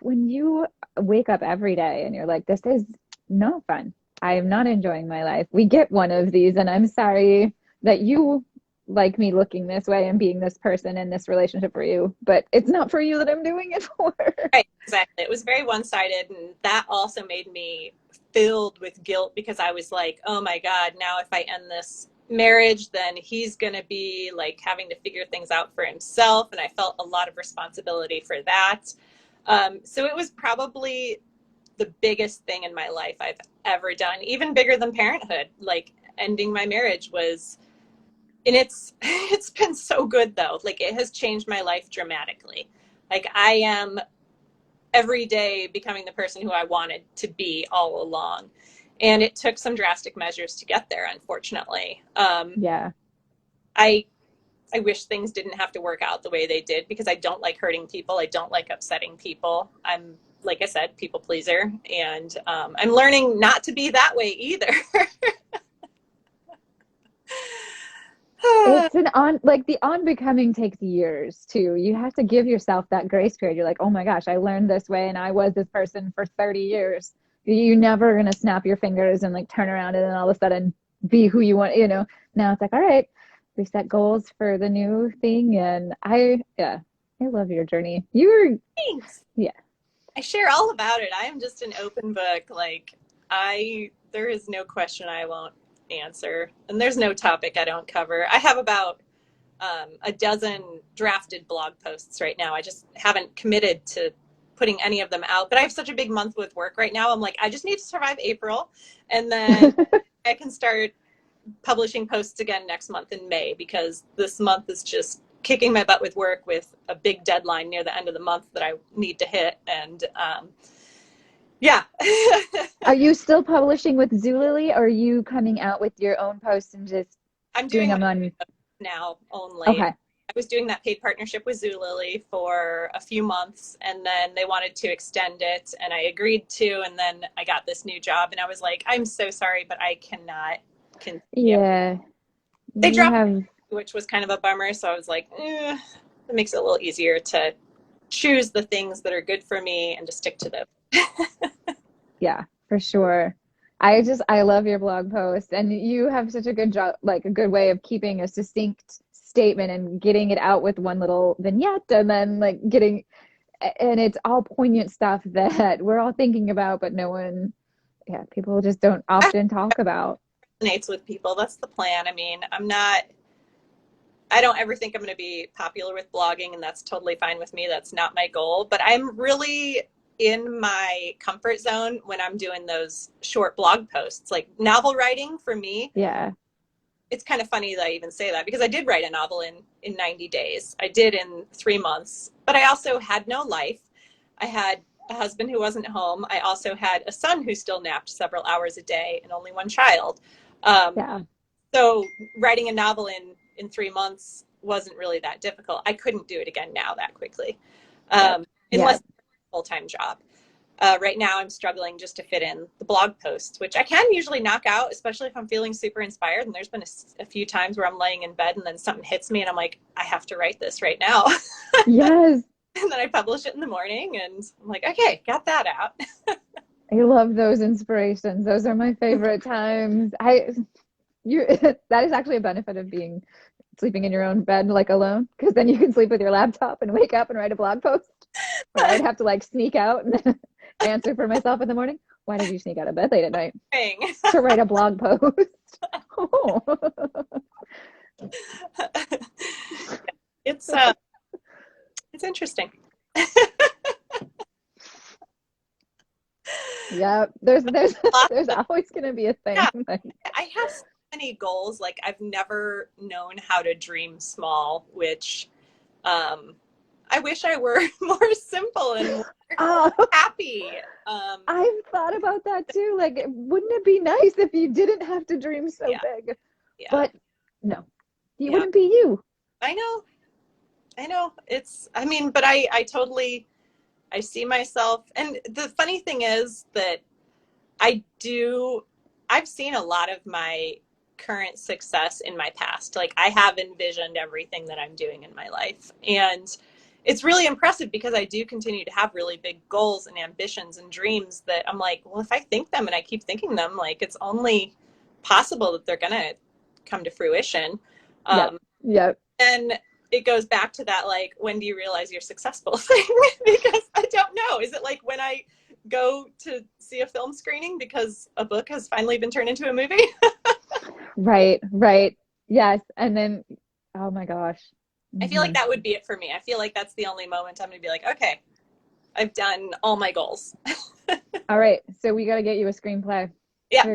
when you wake up every day and you're like, this is no fun, I am not enjoying my life. We get one of these, and I'm sorry that you like me looking this way and being this person in this relationship for you, but it's not for you that I'm doing it for. Right, exactly. It was very one-sided, and that also made me filled with guilt because I was like, oh my God, now if I end this marriage, then he's going to be like having to figure things out for himself. And I felt a lot of responsibility for that. So it was probably the biggest thing in my life I've ever done, even bigger than parenthood. Like ending my marriage was, and it's been so good though. Like it has changed my life dramatically. Like I am every day becoming the person who I wanted to be all along. And it took some drastic measures to get there, unfortunately. I wish things didn't have to work out the way they did because I don't like hurting people. I don't like upsetting people. I'm, like I said, people pleaser. And I'm learning not to be that way either. It's the unbecoming takes years too. You have to give yourself that grace period. You're like, oh my gosh, I learned this way and I was this person for 30 years. You're never going to snap your fingers and like turn around and then all of a sudden be who you want, you know. Now it's like, all right, we set goals for the new thing, and yeah, I love your journey. You were, Thanks. yeah. I share all about it. I am just an open book. Like, there is no question I won't answer, and there's no topic I don't cover. I have about a dozen drafted blog posts right now. I just haven't committed to putting any of them out, but I have such a big month with work right now. I'm like, I just need to survive April, and then I can start publishing posts again next month in May, because this month is just kicking my butt with work, with a big deadline near the end of the month that I need to hit. And yeah. Are you still publishing with Zulily, or are you coming out with your own posts and just I'm doing doing them on? now only. Okay. I was doing that paid partnership with Zulily for a few months, and then they wanted to extend it, and I agreed to, and then I got this new job, and I was like, I'm so sorry, but I cannot continue. Yeah. They You dropped, have, which was kind of a bummer, so I was like, it makes it a little easier to choose the things that are good for me and to stick to them. yeah, for sure. I love your blog posts, and you have such a good job, like a good way of keeping a succinct statement and getting it out with one little vignette, and then like and it's all poignant stuff that we're all thinking about, but no one, yeah, people just don't often talk about. Resonates with people. That's the plan. I mean, I don't ever think I'm going to be popular with blogging, and that's totally fine with me. That's not my goal, but I'm really in my comfort zone when I'm doing those short blog posts. Like, novel writing for me, Yeah. it's kind of funny that I even say that, because I did write a novel in 90 days. I did in 3 months, but I also had no life. I had a husband who wasn't home. I also had a son who still napped several hours a day, and only one child. Yeah. So writing a novel in 3 months wasn't really that difficult. I couldn't do it again now that quickly, Yep. unless Yep. it's a full-time job. Right now, I'm struggling just to fit in the blog posts, which I can usually knock out, especially if I'm feeling super inspired. And there's been a few times where I'm laying in bed and then something hits me and I'm like, I have to write this right now. Yes. And then I publish it in the morning and I'm like, okay, got that out. I love those inspirations. Those are my favorite times. You that is actually a benefit of being sleeping in your own bed like alone, because then you can sleep with your laptop and wake up and write a blog post. Where I would have to like sneak out and answer for myself in the morning. Why did you sneak out of bed late at night? To write a blog post. Oh. It's interesting. Yeah, there's always going to be a thing. Yeah, I have so many goals. Like, I've never known how to dream small, which I wish I were more simple and more happy. I've thought about that too. Like, wouldn't it be nice if you didn't have to dream so big? Yeah. But no, you wouldn't be you. I know. I mean, but I totally, I see myself. And the funny thing is that I've seen a lot of my current success in my past. Like, I have envisioned everything that I'm doing in my life. And it's really impressive, because I do continue to have really big goals and ambitions and dreams that I'm like, well, if I think them and I keep thinking them, like, it's only possible that they're going to come to fruition. Yep. And it goes back to that, like, when do you realize you're successful thing? Because I don't know. Is it like when I go to see a film screening because a book has finally been turned into a movie? Right. Yes. And then, oh my gosh. I feel like that would be it for me. I feel like that's the only moment I'm going to be like, okay, I've done all my goals. All right. So we got to get you a screenplay. Yeah.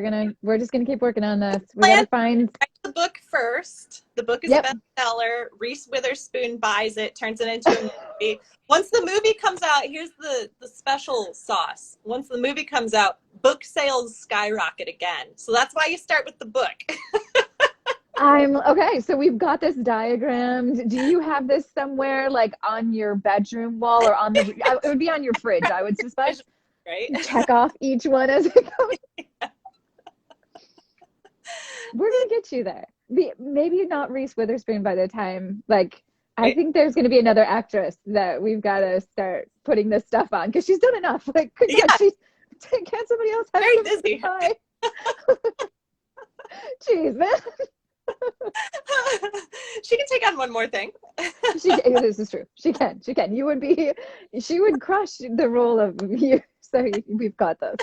We're just going to keep working on this. We got to find the book first. The book is a bestseller. Reese Witherspoon buys it, turns it into a movie. Once the movie comes out, here's the special sauce. Once the movie comes out, book sales skyrocket again. So that's why you start with the book. Okay, so we've got this diagrammed. Do you have this somewhere, like on your bedroom wall, or on it would be on your fridge, I would suspect. Right? Check off each one as it goes. Yeah. We're gonna get you there. Maybe not Reese Witherspoon by the time, like, I think there's going to be another actress that we've got to start putting this stuff on, because she's done enough. Like, can't somebody else have very busy? Jeez, man. can take on one more thing. This is true. She can. She would crush the role of you. So we've got this.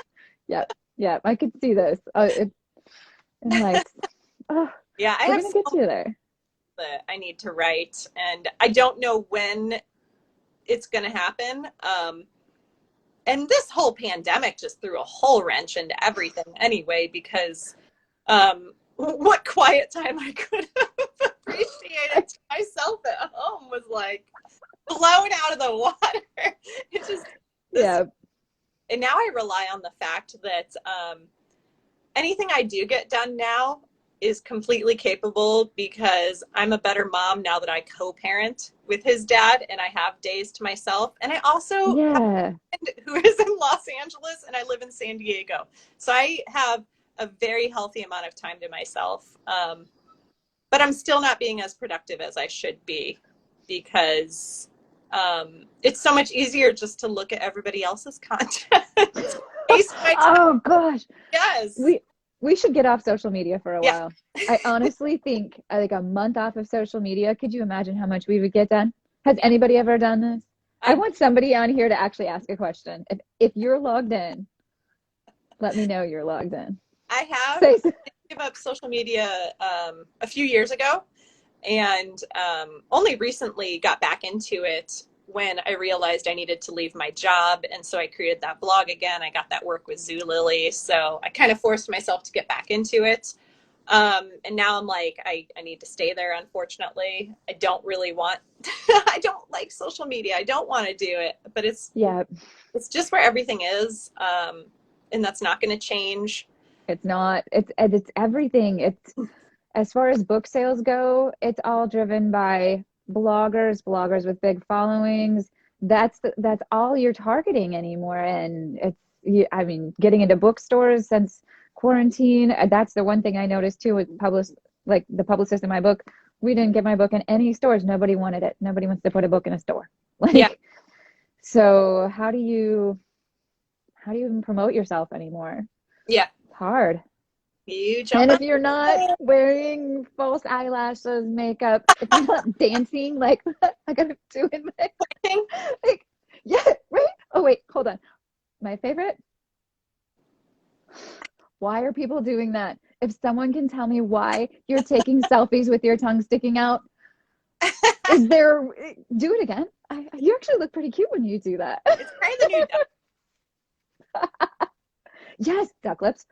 Yeah. Yeah. I could see this. And like, oh, Yeah, I we're have going to get some you there. that I need to write, and I don't know when it's going to happen. And this whole pandemic just threw a whole wrench into everything anyway, because what quiet time I could have appreciated to myself at home was like blown out of the water. It just, Yeah. and now I rely on the fact that anything I do get done now is completely capable because I'm a better mom now that I co-parent with his dad and I have days to myself. And I also have Yeah. a friend who is in Los Angeles and I live in San Diego. So I have a very healthy amount of time to myself. But I'm still not being as productive as I should be because it's so much easier just to look at everybody else's content. Oh gosh. Yes. We should get off social media for a Yeah. while. I honestly think like a month off of social media, could you imagine how much we would get done? Has anybody ever done this? I want somebody on here to actually ask a question. If you're logged in, let me know you're logged in. I have Say, give up social media a few years ago, and only recently got back into it when I realized I needed to leave my job. And so I created that blog again. I got that work with Zulily. So I kind of forced myself to get back into it. And now I'm like, I need to stay there, unfortunately. I don't really want, I don't like social media. I don't want to do it, but it's just where everything is. And that's not going to change. It's not, it's everything. It's, as far as book sales go, it's all driven by bloggers with big followings. That's all you're targeting anymore. And I mean, getting into bookstores since quarantine, that's the one thing I noticed too with like the publicist in my book. We didn't get my book in any stores. Nobody wanted it. Nobody wants to put a book in a store. Like, yeah. So how do you even promote yourself anymore? Yeah. It's hard. You jump And on. if you're not wearing false eyelashes, makeup, if you're not dancing, like I gotta do in my like, yeah, right? Oh wait, hold on. My favorite. Why are people doing that? If someone can tell me why you're taking selfies with your tongue sticking out, is there? Do it again. You actually look pretty cute when you do that. It's kind of the new duck. Yes, duck lips.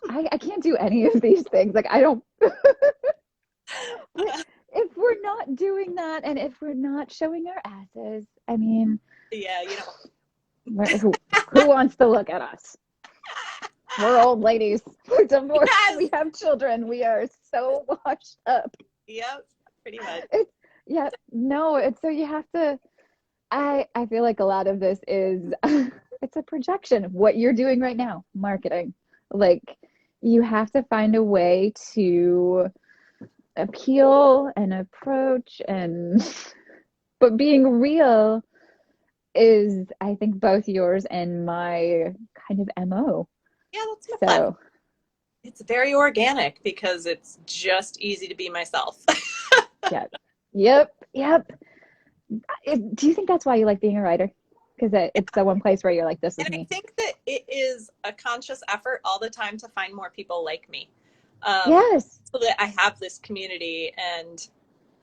I can't do any of these things. Like I don't. If we're not doing that, and if we're not showing our asses, I mean, yeah, you know, who wants to look at us? We're old ladies. We're divorced. Yes! We have children. We are so washed up. Yep, pretty much. It's so you have to. I feel like a lot of this is it's a projection of what you're doing right now, marketing. Like you have to find a way to appeal and approach but being real is I think both yours and my kind of MO. Yeah, that's my plan. It's very organic because it's just easy to be myself. Yep. Do you think that's why you like being a writer? Because it's the one place where you're like, this is And me. I think that it is a conscious effort all the time to find more people like me. Yes. So that I have this community, and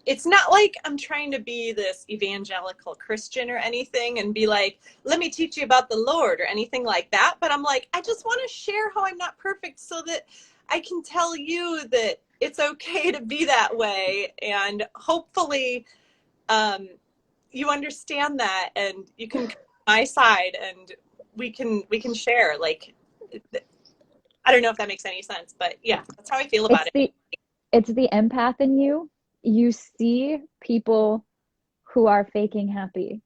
it's not like I'm trying to be this evangelical Christian or anything and be like, let me teach you about the Lord or anything like that. But I'm like, I just want to share how I'm not perfect so that I can tell you that it's okay to be that way. And hopefully you understand that and you can come to my side and we can share. Like, I don't know if that makes any sense, but yeah, that's how I feel about it. It's the empath in you. You see people who are faking happy.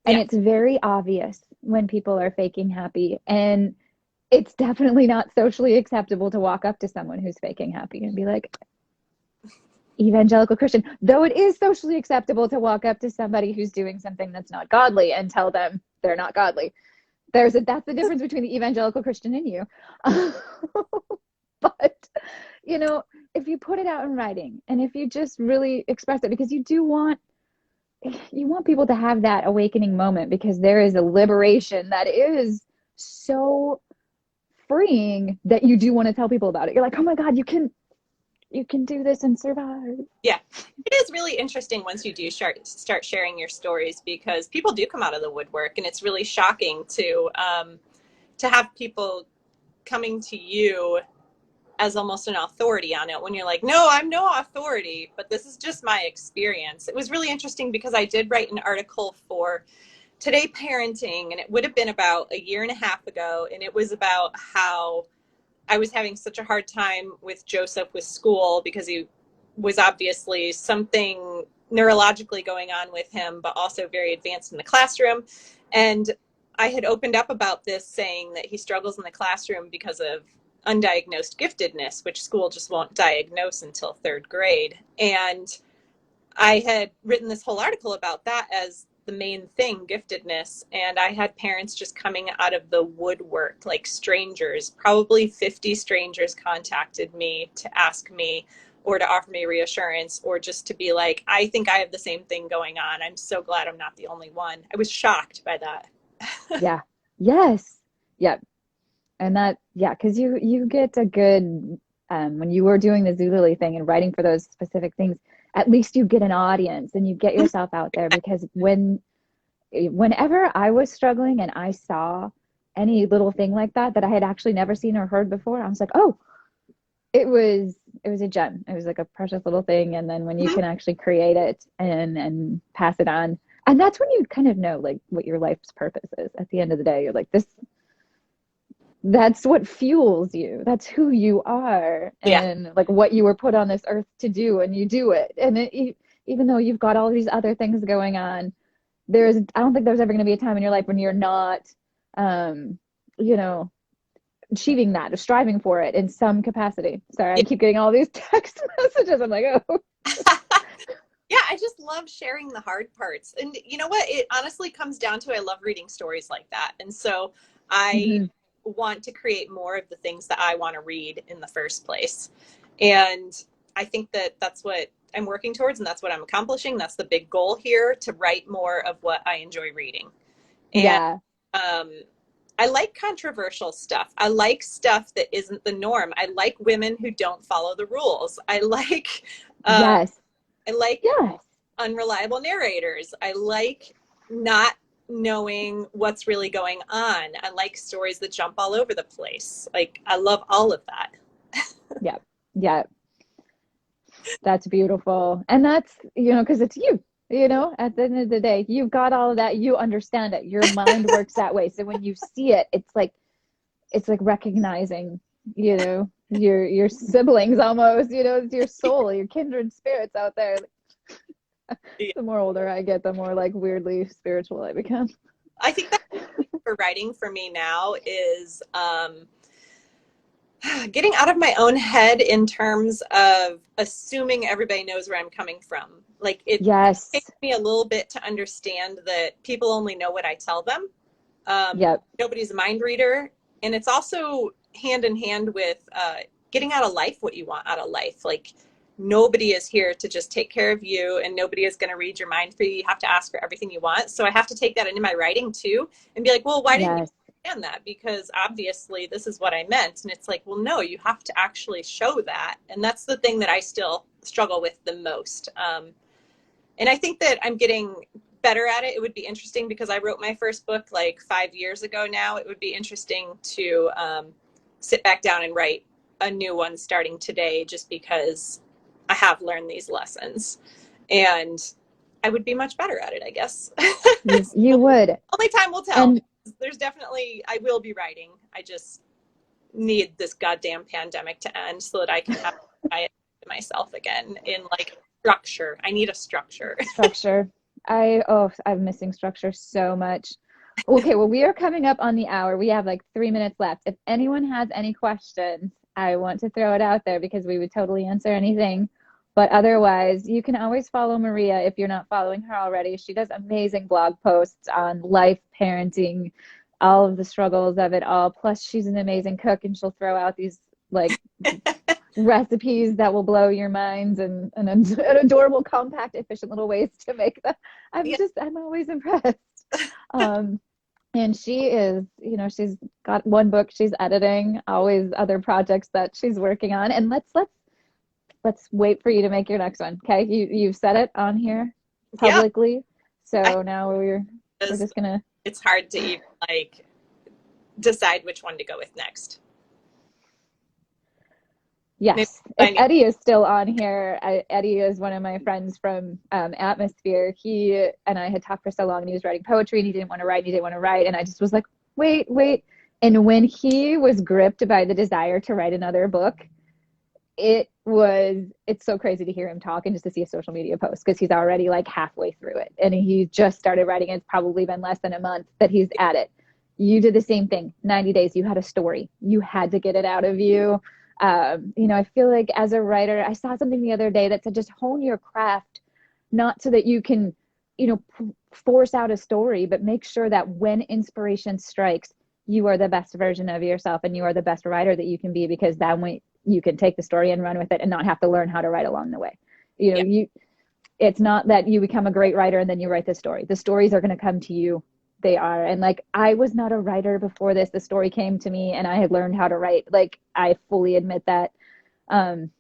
And it's very obvious when people are faking happy. And it's definitely not socially acceptable to walk up to someone who's faking happy and be like, evangelical Christian. Though it is socially acceptable to walk up to somebody who's doing something that's not godly and tell them they're not godly. That's the difference between the evangelical Christian and you. But, if you put it out in writing and if you just really express it, because you want people to have that awakening moment, because there is a liberation that is so freeing that you do want to tell people about it. You're like, oh my God, you can do this and survive. Yeah, it is really interesting once you do start sharing your stories, because people do come out of the woodwork, and it's really shocking to have people coming to you as almost an authority on it, when you're like, no, I'm no authority, but this is just my experience. It was really interesting because I did write an article for Today Parenting, and it would have been about a year and a half ago, and it was about how I was having such a hard time with Joseph with school, because he was obviously something neurologically going on with him, but also very advanced in the classroom. And I had opened up about this, saying that he struggles in the classroom because of undiagnosed giftedness, which school just won't diagnose until third grade. And I had written this whole article about that as the main thing, giftedness. And I had parents just coming out of the woodwork, like strangers, probably 50 strangers contacted me to ask me, or to offer me reassurance, or just to be like, I think I have the same thing going on. I'm so glad I'm not the only one. I was shocked by that. Yeah. Yes. Yep. And that, yeah, because you get a good, when you were doing the Zulily thing and writing for those specific things, at least you get an audience and you get yourself out there. Because whenever I was struggling and I saw any little thing like that I had actually never seen or heard before, I was like, oh, it was a gem. It was like a precious little thing. And then when you can actually create it and pass it on, and that's when you kind of know like what your life's purpose is. At the end of the day, you're like, that's what fuels you. That's who you are, Yeah. and like what you were put on this earth to do, and you do it. And even though you've got all these other things going on, I don't think there's ever going to be a time in your life when you're not, um, you know, achieving that or striving for it in some capacity. Sorry, I Yeah. keep getting all these text messages. I'm like, oh. Yeah, I just love sharing the hard parts. And you know what? It honestly comes down to, I love reading stories like that. And so I Mm-hmm. want to create more of the things that I want to read in the first place. And I think that that's what I'm working towards, and that's what I'm accomplishing. That's the big goal here, to write more of what I enjoy reading. And Yeah. um, I like controversial stuff. I like stuff that isn't the norm. I like women who don't follow the rules. Uh, Yes. I like Yes. unreliable narrators. I like not knowing what's really going on. I like stories that jump all over the place. Like, I love all of that. Yeah. Yeah. That's beautiful. And that's, because it's you, at the end of the day, you've got all of that. You understand it. Your mind works that way. So when you see it, it's like recognizing, your siblings almost, it's your soul, your kindred spirits out there. Yeah. The more older I get, the more like weirdly spiritual I become. I think that for writing for me now is getting out of my own head in terms of assuming everybody knows where I'm coming from. Like, it Yes. takes me a little bit to understand that people only know what I tell them. Yep. Nobody's a mind reader. And it's also hand in hand with getting out of life what you want out of life. Like, nobody is here to just take care of you, and nobody is going to read your mind for you. You have to ask for everything you want. So I have to take that into my writing too, and be like, well, why didn't you Yes. understand that? Because obviously this is what I meant. And it's like, well, no, you have to actually show that. And that's the thing that I still struggle with the most. And I think that I'm getting better at it. It would be interesting, because I wrote my first book like 5 years ago now. It would be interesting to sit back down and write a new one starting today, just because I have learned these lessons, and I would be much better at it, I guess. You would. Only time will tell. And There's definitely, I will be writing. I just need this goddamn pandemic to end so that I can have myself again in like structure. I need a structure. structure. I'm missing structure so much. Okay, well, we are coming up on the hour. We have like 3 minutes left. If anyone has any questions, I want to throw it out there, because we would totally answer anything. But otherwise, you can always follow Maria if you're not following her already. She does amazing blog posts on life, parenting, all of the struggles of it all. Plus, she's an amazing cook, and she'll throw out these like recipes that will blow your minds and an adorable, compact, efficient little ways to make them. Yeah. I'm always impressed. Um, and she is, she's got one book she's editing, always other projects that she's working on. And let's wait for you to make your next one. Okay. You've said it on here Yeah. publicly. So now we're just gonna. It's hard to even like decide which one to go with next. Yes. If Eddie is still on here, Eddie is one of my friends from Atmosphere. He and I had talked for so long, and he was writing poetry, and he didn't want to write. And I just was like, wait. And when he was gripped by the desire to write another book, it's so crazy to hear him talk and just to see a social media post, because he's already like halfway through it. And he just started writing. It's probably been less than a month that he's at it. You did the same thing. 90 days, you had a story. You had to get it out of you. I feel like as a writer, I saw something the other day that said just hone your craft, not so that you can, force out a story, but make sure that when inspiration strikes, you are the best version of yourself and you are the best writer that you can be, because that way you can take the story and run with it and not have to learn how to write along the way. It's not that you become a great writer and then you write the story. The stories are going to come to you. They are. And like, I was not a writer before this. The story came to me and I had learned how to write. Like, I fully admit that. And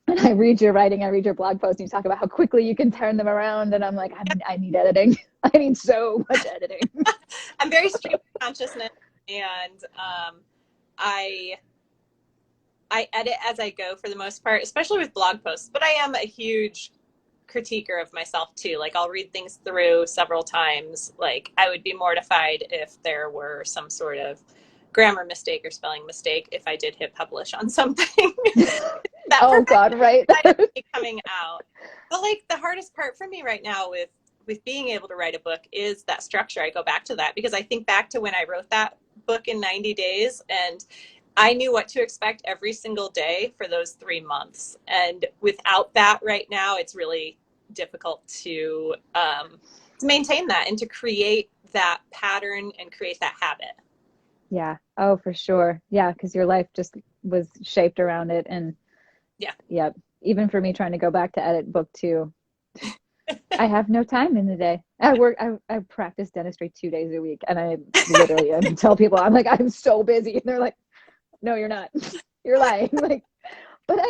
I read your writing, I read your blog post, and you talk about how quickly you can turn them around. And I'm like, I need editing. I need so much editing. I'm very stream of consciousness, and I edit as I go for the most part, especially with blog posts. But I am a huge critiquer of myself too. Like, I'll read things through several times. Like, I would be mortified if there were some sort of grammar mistake or spelling mistake if I did hit publish on something. Oh God, right. Coming out. But like, the hardest part for me right now with being able to write a book is that structure. I go back to that because I think back to when I wrote that book in 90 days, and I knew what to expect every single day for those 3 months. And without that right now, it's really difficult to maintain that and to create that pattern and create that habit. Yeah. Oh, for sure. Yeah. Because your life just was shaped around it. And yeah. Even for me trying to go back to edit book 2, I have no time in the day. I practice dentistry 2 days a week. And I literally tell people, I'm like, I'm so busy. And they're like, no, you're not. You're lying. Like, but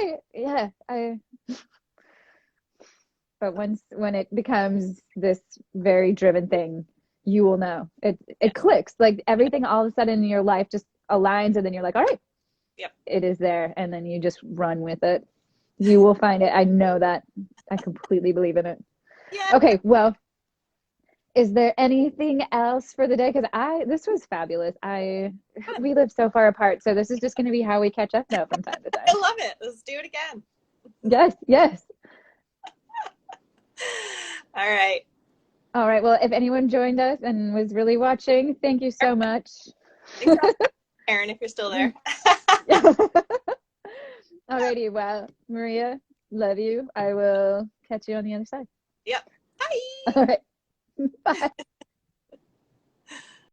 but when it becomes this very driven thing, you will know. It clicks. Like, everything all of a sudden in your life just aligns, and then you're like, all right, it is there. And then you just run with it. You will find it. I know that. I completely believe in it. Yeah. Okay, well, is there anything else for the day? Because this was fabulous. We live so far apart, so this is just going to be how we catch up now from time to time. I love it. Let's do it again. Yes. All right. Well, if anyone joined us and was really watching, thank you so much. Erin, if you're still there. Alrighty, well, Maria, love you. I will catch you on the other side. Yep. Bye. All right. Bye.